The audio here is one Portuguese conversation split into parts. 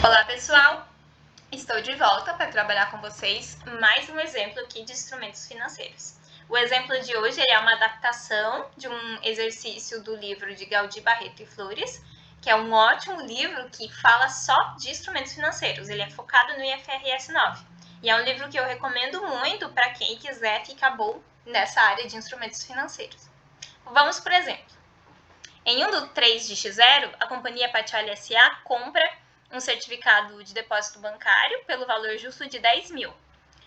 Olá pessoal, estou de volta para trabalhar com vocês mais um exemplo aqui de instrumentos financeiros. O exemplo de hoje é uma adaptação de um exercício do livro de Gaudí, Barreto e Flores, que é um ótimo livro que fala só de instrumentos financeiros. Ele é focado no IFRS 9 e é um livro que eu recomendo muito para quem quiser ficar bom nessa área de instrumentos financeiros. Vamos por exemplo. Em um do 3 de X0, a companhia Paccioli S.A. compra um certificado de depósito bancário pelo valor justo de 10 mil.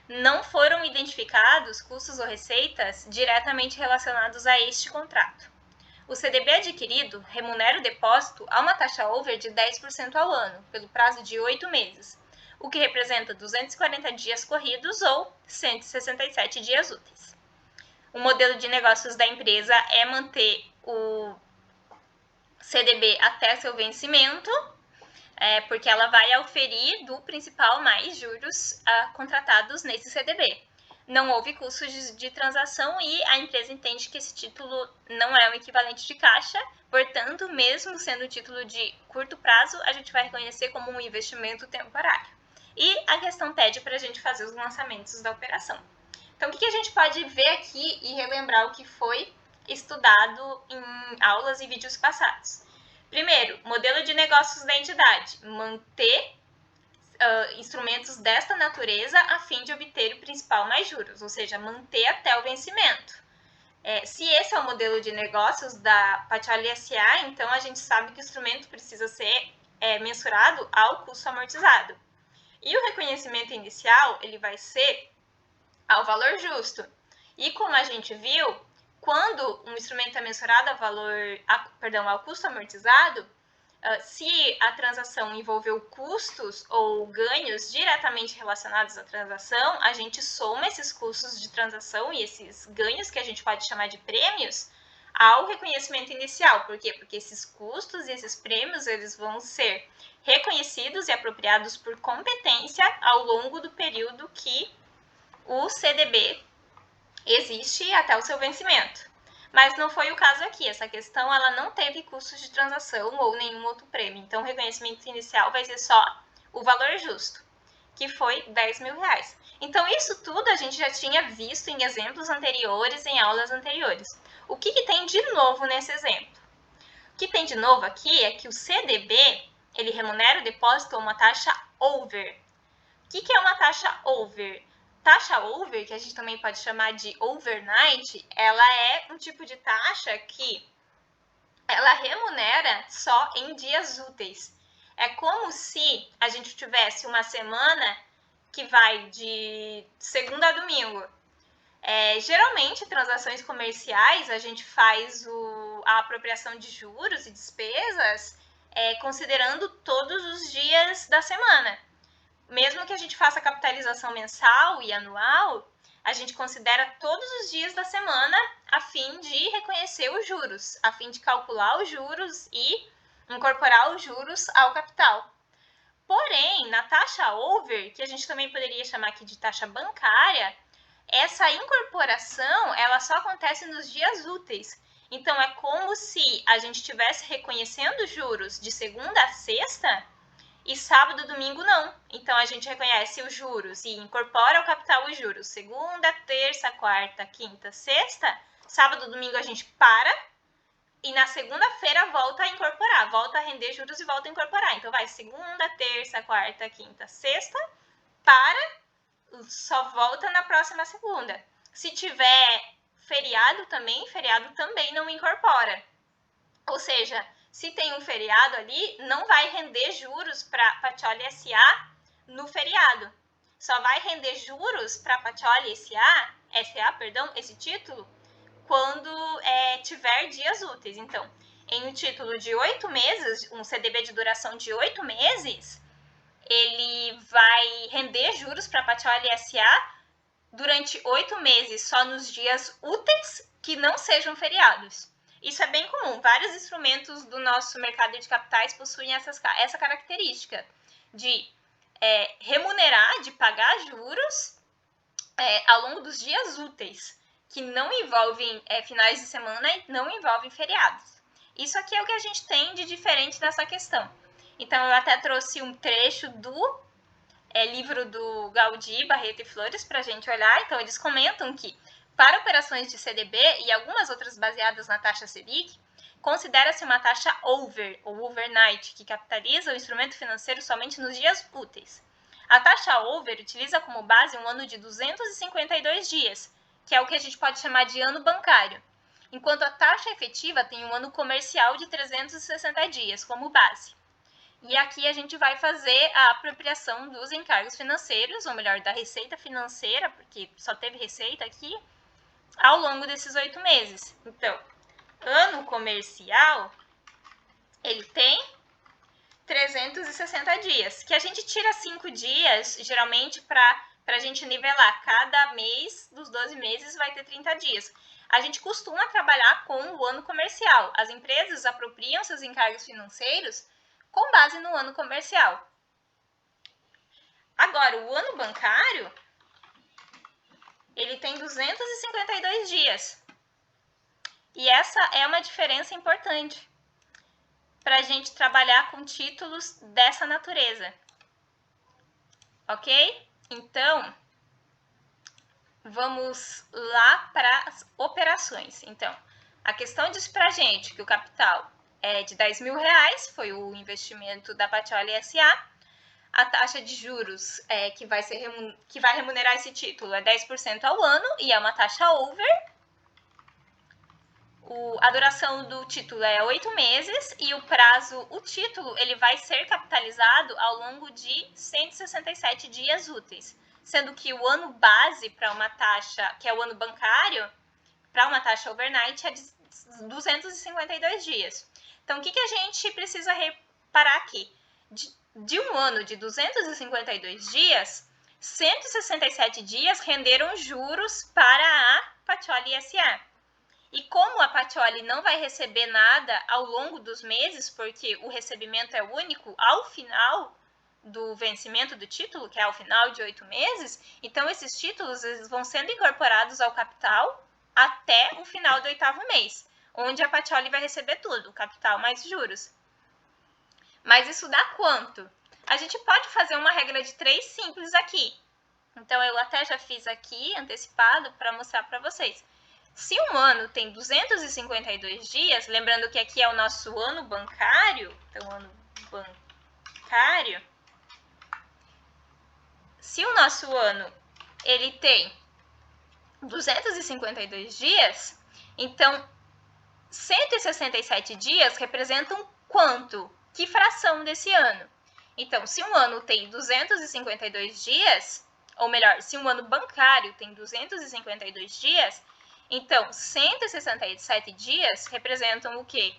Não foram identificados custos ou receitas diretamente relacionados a este contrato. O CDB adquirido remunera o depósito a uma taxa over de 10% ao ano, pelo prazo de 8 meses, o que representa 240 dias corridos ou 167 dias úteis. O modelo de negócios da empresa é manter o CDB até seu vencimento, porque ela vai auferir do principal mais juros contratados nesse CDB. Não houve custos de transação e a empresa entende que esse título não é um equivalente de caixa, portanto, mesmo sendo um título de curto prazo, a gente vai reconhecer como um investimento temporário. E a questão pede para a gente fazer os lançamentos da operação. Então, o que a gente pode ver aqui e relembrar o que foi estudado em aulas e vídeos passados? Primeiro, modelo de negócios da entidade. Manter instrumentos desta natureza a fim de obter o principal mais juros, ou seja, manter até o vencimento. Se esse é o modelo de negócios da Paccioli S.A., então a gente sabe que o instrumento precisa ser mensurado ao custo amortizado. E o reconhecimento inicial, ele vai ser ao valor justo. E como a gente viu, quando um instrumento é mensurado ao custo amortizado, se a transação envolveu custos ou ganhos diretamente relacionados à transação, a gente soma esses custos de transação e esses ganhos, que a gente pode chamar de prêmios, ao reconhecimento inicial. Por quê? Porque esses custos e esses prêmios eles vão ser reconhecidos e apropriados por competência ao longo do período que o CDB existe até o seu vencimento. Mas não foi o caso aqui. Essa questão ela não teve custos de transação ou nenhum outro prêmio. Então, o reconhecimento inicial vai ser só o valor justo, que foi 10 mil reais. Então, isso tudo a gente já tinha visto em exemplos anteriores, em aulas anteriores. O que tem de novo nesse exemplo? O que tem de novo aqui é que o CDB, ele remunera o depósito a uma taxa over. O que é uma taxa over? Taxa over, que a gente também pode chamar de overnight, ela é um tipo de taxa que ela remunera só em dias úteis. É como se a gente tivesse uma semana que vai de segunda a domingo. Geralmente, transações comerciais, a gente faz a apropriação de juros e despesas considerando todos os dias da semana. Mesmo que a gente faça capitalização mensal e anual, a gente considera todos os dias da semana a fim de reconhecer os juros, a fim de calcular os juros e incorporar os juros ao capital. Porém, na taxa over, que a gente também poderia chamar aqui de taxa bancária, essa incorporação ela só acontece nos dias úteis. Então, é como se a gente estivesse reconhecendo juros de segunda a sexta e sábado e domingo não. Então, a gente reconhece os juros e incorpora ao capital os juros. Segunda, terça, quarta, quinta, sexta. Sábado e domingo a gente para. E na segunda-feira volta a incorporar. Volta a render juros e volta a incorporar. Então, vai segunda, terça, quarta, quinta, sexta. Para. Só volta na próxima segunda. Se tiver feriado também não incorpora. Ou seja, se tem um feriado ali, não vai render juros para Paccioli S.A. no feriado. Só vai render juros para Paccioli S.A., esse título, quando tiver dias úteis. Então, em um título de 8 meses, um CDB de duração de 8 meses, ele vai render juros para Paccioli S.A. durante 8 meses, só nos dias úteis que não sejam feriados. Isso é bem comum. Vários instrumentos do nosso mercado de capitais possuem essa característica de remunerar, de pagar juros ao longo dos dias úteis, que não envolvem finais de semana e não envolvem feriados. Isso aqui é o que a gente tem de diferente nessa questão. Então, eu até trouxe um trecho do livro do Gaudí, Barreto e Flores para a gente olhar. Então, eles comentam que, para operações de CDB e algumas outras baseadas na taxa Selic, considera-se uma taxa over, ou overnight, que capitaliza o instrumento financeiro somente nos dias úteis. A taxa over utiliza como base um ano de 252 dias, que é o que a gente pode chamar de ano bancário, enquanto a taxa efetiva tem um ano comercial de 360 dias como base. E aqui a gente vai fazer a apropriação dos encargos financeiros, ou melhor, da receita financeira, porque só teve receita aqui, ao longo desses 8 meses. Então, ano comercial, ele tem 360 dias, que a gente tira 5 dias, geralmente, para a gente nivelar. Cada mês dos 12 meses vai ter 30 dias. A gente costuma trabalhar com o ano comercial. As empresas apropriam seus encargos financeiros com base no ano comercial. Agora, o ano bancário, ele tem 252 dias. E essa é uma diferença importante para a gente trabalhar com títulos dessa natureza. Ok? Então, vamos lá para as operações. Então, a questão diz para a gente que o capital é de R$10.000, foi o investimento da Patioli S.A., a taxa de juros que vai remunerar esse título é 10% ao ano e é uma taxa over. A duração do título é 8 meses e o título ele vai ser capitalizado ao longo de 167 dias úteis, sendo que o ano base para uma taxa, que é o ano bancário, para uma taxa overnight é de 252 dias. Então, o que a gente precisa reparar aqui? De um ano de 252 dias, 167 dias renderam juros para a Patioli S.A. E como a Patioli não vai receber nada ao longo dos meses, porque o recebimento é único ao final do vencimento do título, que é ao final de 8 meses, então esses títulos eles vão sendo incorporados ao capital até o final do 8º mês, onde a Patioli vai receber tudo, o capital mais juros. Mas isso dá quanto? A gente pode fazer uma regra de 3 simples aqui. Então, eu até já fiz aqui, antecipado, para mostrar para vocês. Se um ano tem 252 dias, lembrando que aqui é o nosso ano bancário, então, ano bancário, se o nosso ano ele tem 252 dias, então 167 dias representam quanto? Que fração desse ano? Então, se um ano tem 252 dias, ou melhor, se um ano bancário tem 252 dias, então 167 dias representam o quê?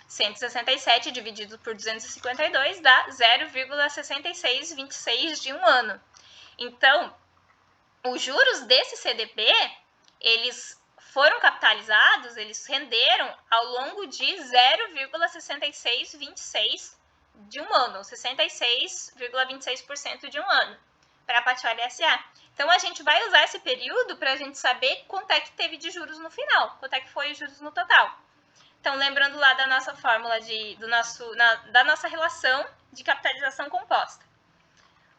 167 dividido por 252 dá 0,6626 de um ano. Então, os juros desse CDB, eles foram capitalizados, eles renderam ao longo de 0,6626 de um ano, 66,26% de um ano, para a Patioli S.A. Então, a gente vai usar esse período para a gente saber quanto é que teve de juros no final, quanto é que foi os juros no total. Então, lembrando lá da nossa fórmula, da nossa relação de capitalização composta.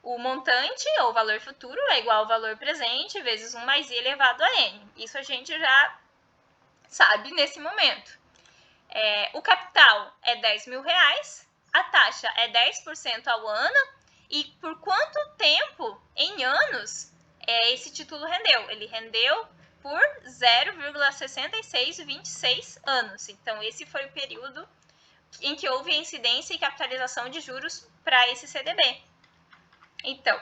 O montante, ou valor futuro, é igual ao valor presente vezes 1 mais i elevado a n. Isso a gente já sabe nesse momento. O capital é R$10.000, a taxa é 10% ao ano, e por quanto tempo, em anos, esse título rendeu? Ele rendeu por 0,6626 anos. Então, esse foi o período em que houve a incidência e capitalização de juros para esse CDB. Então,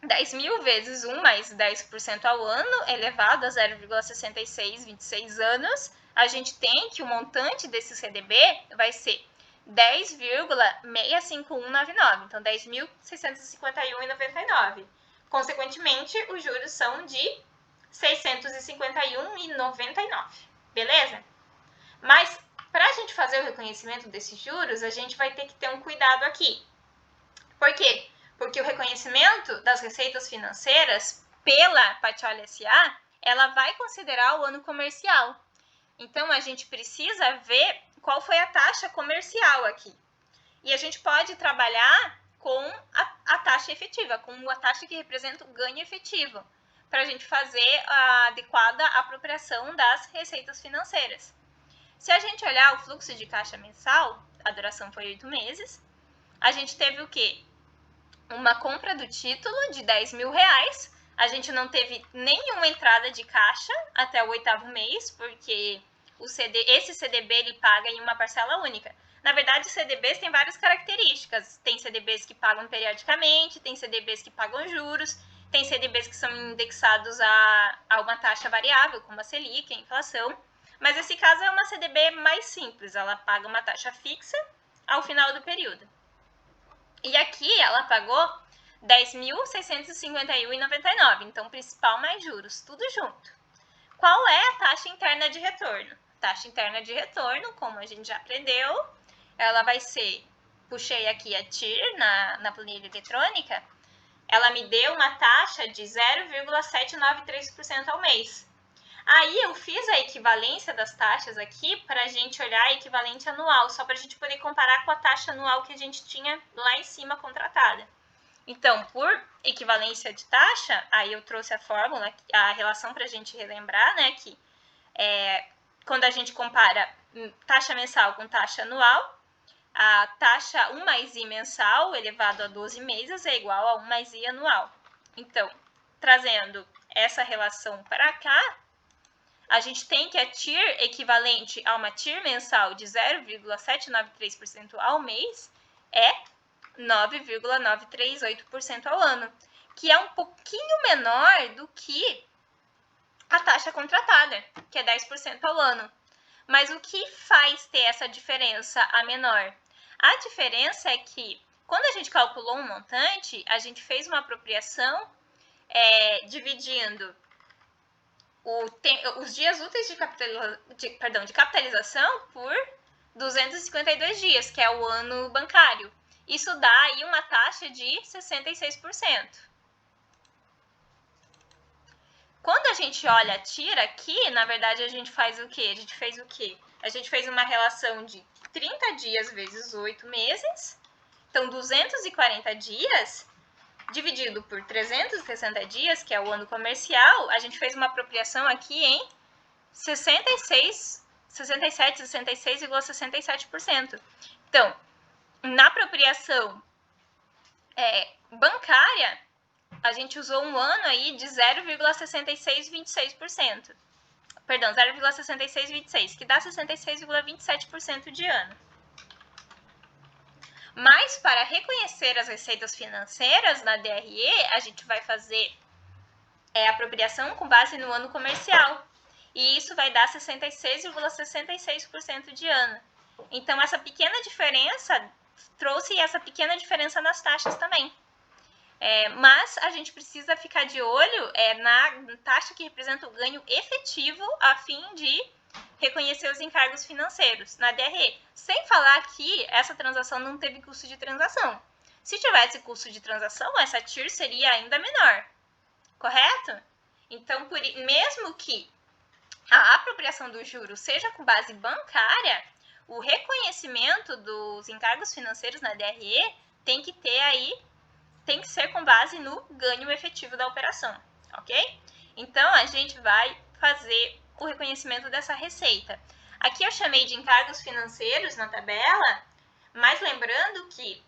10.000 vezes 1 mais 10% ao ano, elevado a 0,6626 anos, a gente tem que o montante desse CDB vai ser 10,65199, então 10.651,99. Consequentemente, os juros são de 651,99, beleza? Mas, para a gente fazer o reconhecimento desses juros, a gente vai ter que ter um cuidado aqui. Por quê? Porque o reconhecimento das receitas financeiras pela Patioli S.A., ela vai considerar o ano comercial. Então, a gente precisa ver qual foi a taxa comercial aqui. E a gente pode trabalhar com a taxa efetiva, com a taxa que representa o ganho efetivo, para a gente fazer a adequada apropriação das receitas financeiras. Se a gente olhar o fluxo de caixa mensal, a duração foi 8 meses, a gente teve o quê? Uma compra do título de R$10.000, a gente não teve nenhuma entrada de caixa até o 8º mês, porque esse CDB ele paga em uma parcela única. Na verdade, CDBs têm várias características. Tem CDBs que pagam periodicamente, tem CDBs que pagam juros, tem CDBs que são indexados a uma taxa variável, como a Selic, a inflação. Mas esse caso é uma CDB mais simples, ela paga uma taxa fixa ao final do período. E aqui ela pagou R$10.651,99, então principal mais juros, tudo junto. Qual é a taxa interna de retorno? Taxa interna de retorno, como a gente já aprendeu, ela vai ser, puxei aqui a TIR na planilha eletrônica, ela me deu uma taxa de 0,793% ao mês. Aí eu fiz a equivalência das taxas aqui para a gente olhar a equivalente anual, só para a gente poder comparar com a taxa anual que a gente tinha lá em cima contratada. Então, por equivalência de taxa, aí eu trouxe a fórmula, a relação para a gente relembrar, né, que quando a gente compara taxa mensal com taxa anual, a taxa 1 mais I mensal elevado a 12 meses é igual a 1 mais I anual. Então, trazendo essa relação para cá, a gente tem que a TIR equivalente a uma TIR mensal de 0,793% ao mês é 9,938% ao ano, que é um pouquinho menor do que a taxa contratada, que é 10% ao ano. Mas o que faz ter essa diferença a menor? A diferença é que, quando a gente calculou um montante, a gente fez uma apropriação dividindo os dias úteis de capitalização por 252 dias, que é o ano bancário. Isso dá aí uma taxa de 66%. Quando a gente olha a TIR aqui, na verdade a gente faz o quê? A gente fez uma relação de 30 dias vezes 8 meses, então 240 dias, dividido por 360 dias, que é o ano comercial, a gente fez uma apropriação aqui em 66,67%. Então, na apropriação bancária, a gente usou um ano aí de 0,6626%. Perdão, 0,6626, que dá 66,27% de ano. Mas, para reconhecer as receitas financeiras na DRE, a gente vai fazer apropriação com base no ano comercial. E isso vai dar 66,66% de ano. Então, essa pequena diferença trouxe essa pequena diferença nas taxas também. Mas a gente precisa ficar de olho na taxa que representa o ganho efetivo a fim de reconhecer os encargos financeiros na DRE. Sem falar que essa transação não teve custo de transação. Se tivesse custo de transação, essa TIR seria ainda menor, correto? Então, mesmo que a apropriação do juro seja com base bancária, o reconhecimento dos encargos financeiros na DRE tem que ser com base no ganho efetivo da operação, ok? Então, a gente vai fazer o reconhecimento dessa receita. Aqui eu chamei de encargos financeiros na tabela, mas lembrando que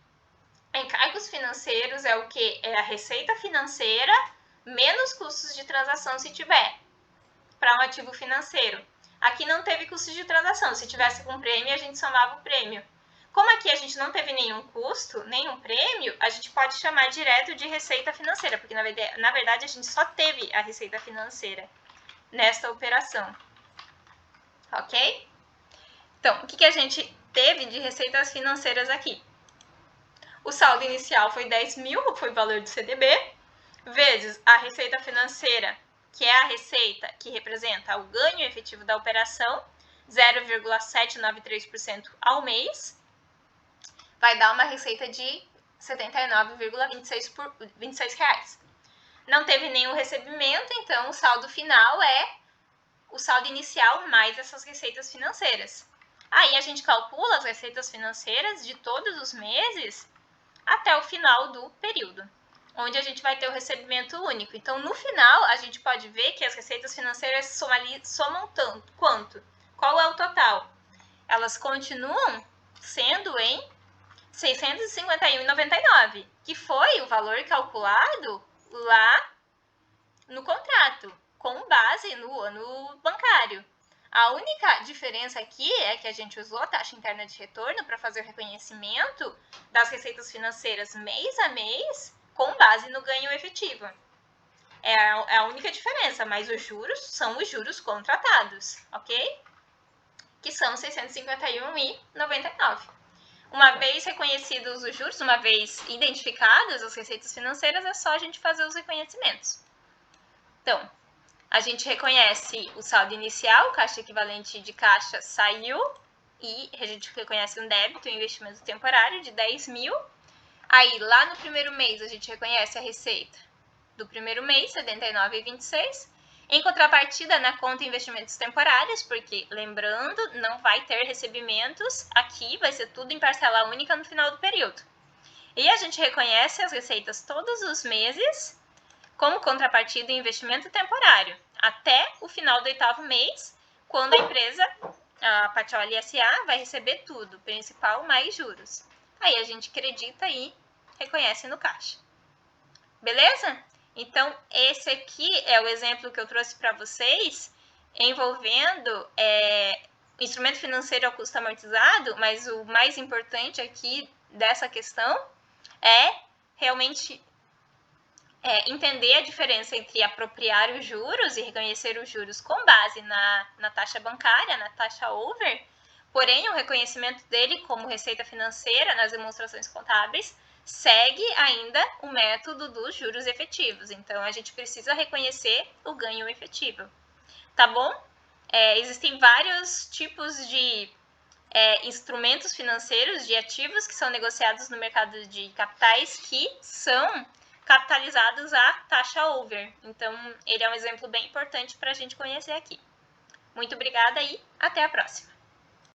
encargos financeiros é o quê? É a receita financeira menos custos de transação se tiver, para um ativo financeiro. Aqui não teve custo de transação, se tivesse com prêmio, a gente somava o prêmio. Como aqui a gente não teve nenhum custo, nenhum prêmio, a gente pode chamar direto de receita financeira, porque na verdade a gente só teve a receita financeira nesta operação. Ok? Então, o que a gente teve de receitas financeiras aqui? O saldo inicial foi 10.000, foi o valor do CDB, vezes a receita financeira, que é a receita que representa o ganho efetivo da operação, 0,793% ao mês, vai dar uma receita de R$ 79,26. Não teve nenhum recebimento, então o saldo final é o saldo inicial mais essas receitas financeiras. Aí a gente calcula as receitas financeiras de todos os meses até o final do período, onde a gente vai ter o recebimento único. Então, no final, a gente pode ver que as receitas financeiras somam tanto quanto. Qual é o total? Elas continuam sendo em R$ 651,99, que foi o valor calculado lá no contrato, com base no ano bancário. A única diferença aqui é que a gente usou a taxa interna de retorno para fazer o reconhecimento das receitas financeiras mês a mês com base no ganho efetivo. É a única diferença, mas os juros são os juros contratados, ok? Que são R$ 651,99. Uma vez reconhecidos os juros, uma vez identificadas as receitas financeiras, é só a gente fazer os reconhecimentos. Então, a gente reconhece o saldo inicial, caixa equivalente de caixa saiu, e a gente reconhece um débito, um investimento temporário de 10 mil. Aí, lá no primeiro mês, a gente reconhece a receita do primeiro mês, R$ 79,26. Em contrapartida, na conta investimentos temporários, porque, lembrando, não vai ter recebimentos aqui, vai ser tudo em parcela única no final do período. E a gente reconhece as receitas todos os meses, como contrapartida em investimento temporário, até o final do 8º mês, quando a empresa, a Patioli S.A., vai receber tudo, principal mais juros. Aí a gente acredita e reconhece no caixa. Beleza? Então, esse aqui é o exemplo que eu trouxe para vocês, envolvendo instrumento financeiro ao custo amortizado, mas o mais importante aqui dessa questão é realmente entender a diferença entre apropriar os juros e reconhecer os juros com base na taxa bancária, na taxa over, porém o reconhecimento dele como receita financeira nas demonstrações contábeis segue ainda o método dos juros efetivos. Então, a gente precisa reconhecer o ganho efetivo, tá bom? Existem vários tipos de instrumentos financeiros, de ativos que são negociados no mercado de capitais que são capitalizados a taxa over. Então, ele é um exemplo bem importante para a gente conhecer aqui. Muito obrigada e até a próxima!